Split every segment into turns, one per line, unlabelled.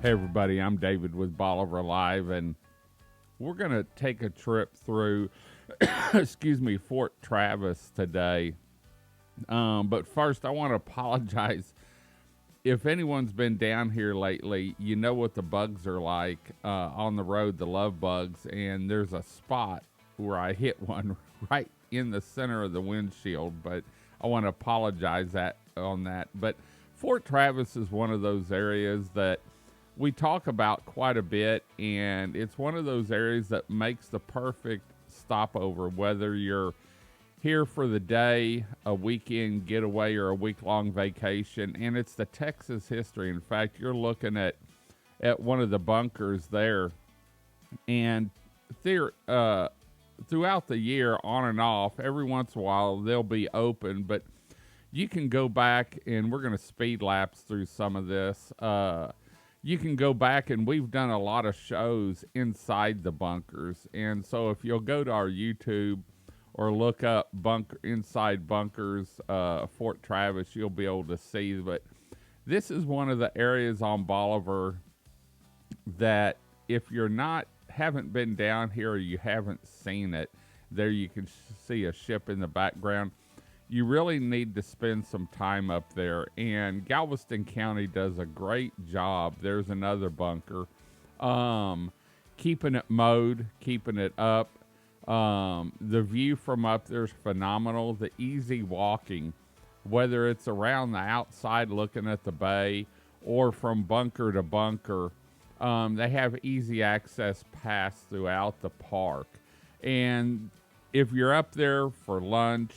Hey everybody, I'm David with Bolivar Live, and we're going to take a trip through, Fort Travis today. But first, I want to apologize. If anyone's been down here lately, you know what the bugs are like on the road, the love bugs, and there's a spot where I hit one right in the center of the windshield, but I want to apologize on that. But Fort Travis is one of those areas that we talk about quite a bit, and it's one of those areas that makes the perfect stopover, whether you're here for the day, a weekend getaway, or a week-long vacation. And it's the Texas history. In fact, you're looking at one of the bunkers there, and throughout the year, on and off, every once in a while they'll be open, but you can go back, and we're going to speed lapse through some of this. You can go back, and we've done a lot of shows inside the bunkers. And so if you'll go to our YouTube or look up inside bunkers, Fort Travis, you'll be able to see. But this is one of the areas on Bolivar that if you're haven't been down here, or you haven't seen it, there you can see a ship in the background. You really need to spend some time up there, and Galveston County does a great job. There's another bunker, keeping it mowed, keeping it up. The view from up there is phenomenal. The easy walking, whether it's around the outside looking at the bay or from bunker to bunker, they have easy access paths throughout the park. And if you're up there for lunch,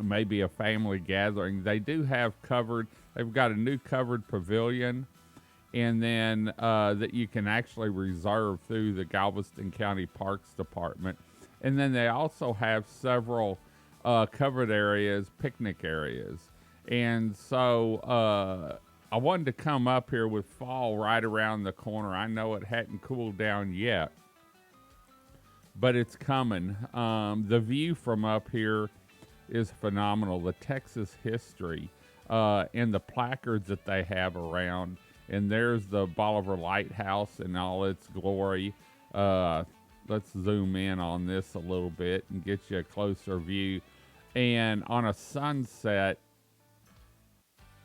maybe a family gathering, they do have they've got a new covered pavilion, and then that you can actually reserve through the Galveston County Parks Department. And then they also have several covered areas, picnic areas. And so I wanted to come up here with fall right around the corner. I know it hadn't cooled down yet, but it's coming. The view from up here is phenomenal. The Texas history and the placards that they have around. And there's the Bolivar Lighthouse in all its glory. Let's zoom in on this a little bit and get you a closer view. And on a sunset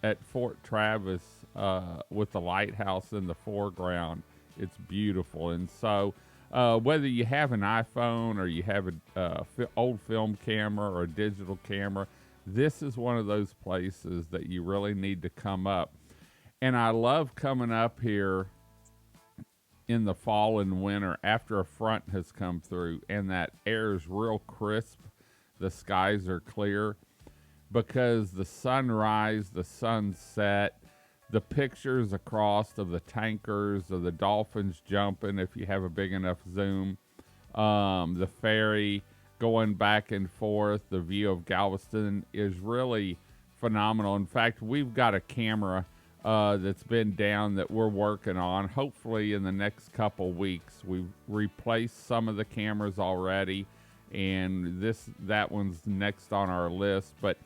at Fort Travis with the lighthouse in the foreground, it's beautiful. And so whether you have an iPhone or you have an old film camera or a digital camera, this is one of those places that you really need to come up. And I love coming up here in the fall and winter after a front has come through and that air is real crisp, the skies are clear, because the sunrise, the sunset, the pictures across of the tankers, of the dolphins jumping if you have a big enough zoom, the ferry going back and forth, the view of Galveston is really phenomenal. In fact, we've got a camera that's been down that we're working on. Hopefully in the next couple weeks. We've replaced some of the cameras already, and that one's next on our list. But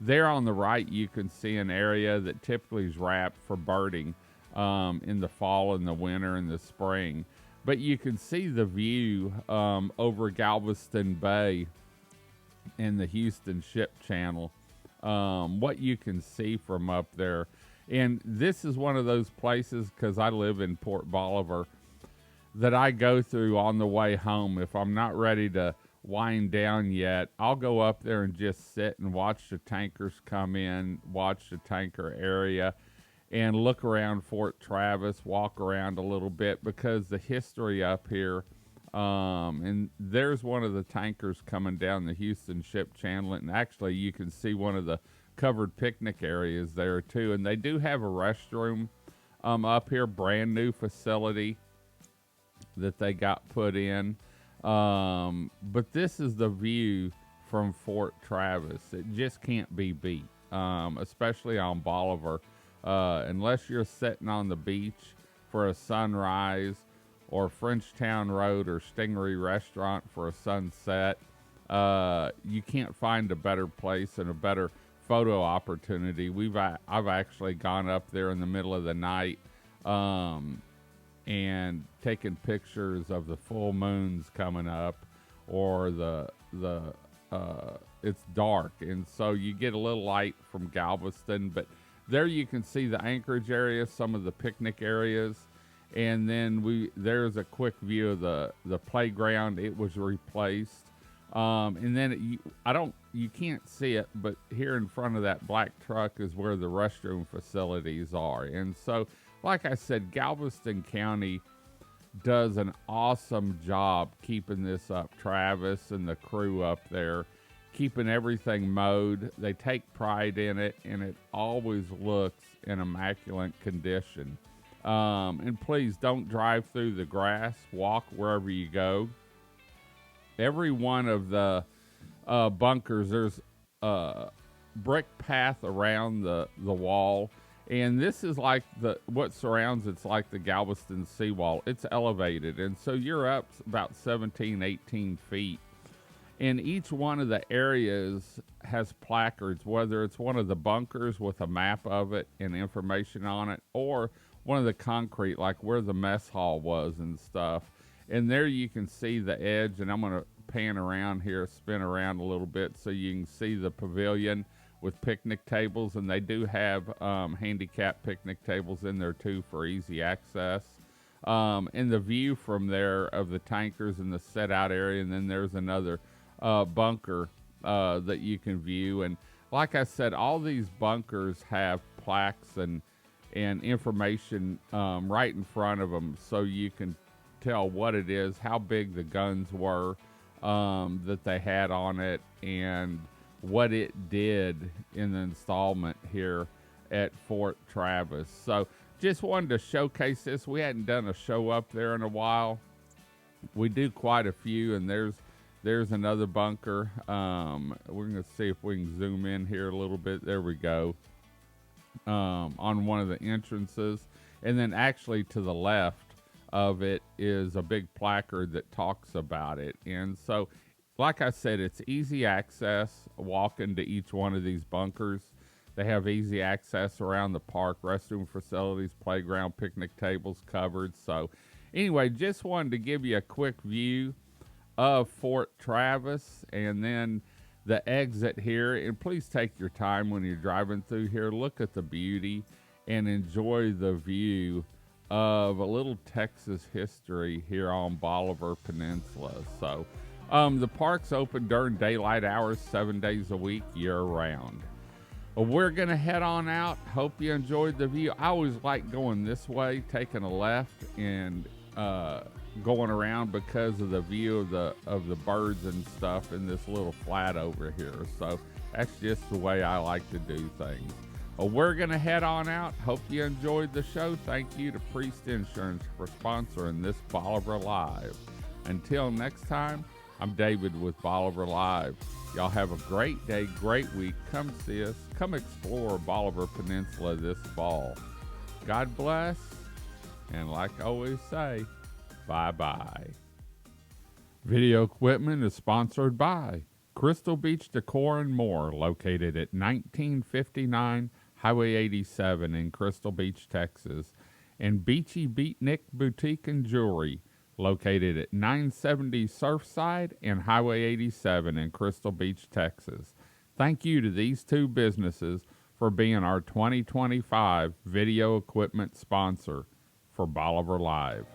there on the right, you can see an area that typically is wrapped for birding in the fall and the winter and the spring. But you can see the view over Galveston Bay and the Houston Ship Channel, what you can see from up there. And this is one of those places, because I live in Port Bolivar, that I go through on the way home. If I'm not ready to wind down yet, I'll go up there and just sit and watch the tankers come in, watch the tanker area, and look around Fort Travis, walk around a little bit, because the history up here, and there's one of the tankers coming down the Houston Ship Channel, and actually you can see one of the covered picnic areas there too. And they do have a restroom up here, brand new facility that they got put in. But this is the view from Fort Travis. It just can't be beat, especially on Bolivar. Unless you're sitting on the beach for a sunrise, or Frenchtown Road or Stingery Restaurant for a sunset, you can't find a better place and a better photo opportunity. I've actually gone up there in the middle of the night and taking pictures of the full moons coming up, or the it's dark, and so you get a little light from Galveston. But there you can see the Anchorage area, some of the picnic areas, and then there's a quick view of the playground. It was replaced, and then you can't see it, but here in front of that black truck is where the restroom facilities are. And so, like I said, Galveston County does an awesome job keeping this up. Travis and the crew up there, keeping everything mowed. They take pride in it, and it always looks in immaculate condition. And please don't drive through the grass. Walk wherever you go. Every one of the bunkers, there's a brick path around the wall. And this is like what surrounds it's like the Galveston seawall. It's elevated, and so you're up about 17, 18 feet. And each one of the areas has placards, whether it's one of the bunkers with a map of it and information on it, or one of the concrete, like where the mess hall was and stuff. And there you can see the edge, and I'm going to pan around here, spin around a little bit so you can see the pavilion with picnic tables, and they do have handicap picnic tables in there too for easy access. And the view from there of the tankers and the set out area, and then there's another bunker that you can view. And like I said, all these bunkers have plaques and information right in front of them, so you can tell what it is, how big the guns were that they had on it, and what it did in the installment here at Fort Travis. So just wanted to showcase this. We hadn't done a show up there in a while. We do quite a few, and there's another bunker. We're going to see if we can zoom in here a little bit. There we go. On one of the entrances. And then actually to the left of it is a big placard that talks about it. And so, like I said, it's easy access walking to each one of these bunkers. They have easy access around the park, restroom facilities, playground, picnic tables covered. So anyway, just wanted to give you a quick view of Fort Travis and then the exit here. And please take your time when you're driving through here. Look at the beauty and enjoy the view of a little Texas history here on Bolivar Peninsula. So the park's open during daylight hours, 7 days a week, year round. Well, we're going to head on out. Hope you enjoyed the view. I always like going this way, taking a left and going around because of the view of the birds and stuff in this little flat over here. So that's just the way I like to do things. Well, we're going to head on out. Hope you enjoyed the show. Thank you to Priest Insurance for sponsoring this Bolivar Live. Until next time, I'm David with Bolivar Live. Y'all have a great day, great week. Come see us. Come explore Bolivar Peninsula this fall. God bless. And like I always say, bye-bye. Video equipment is sponsored by Crystal Beach Decor and More, located at 1959 Highway 87 in Crystal Beach, Texas, and Beachy Beatnik Boutique and Jewelry, located at 970 Surfside and Highway 87 in Crystal Beach, Texas. Thank you to these two businesses for being our 2025 video equipment sponsor for Bolivar Live.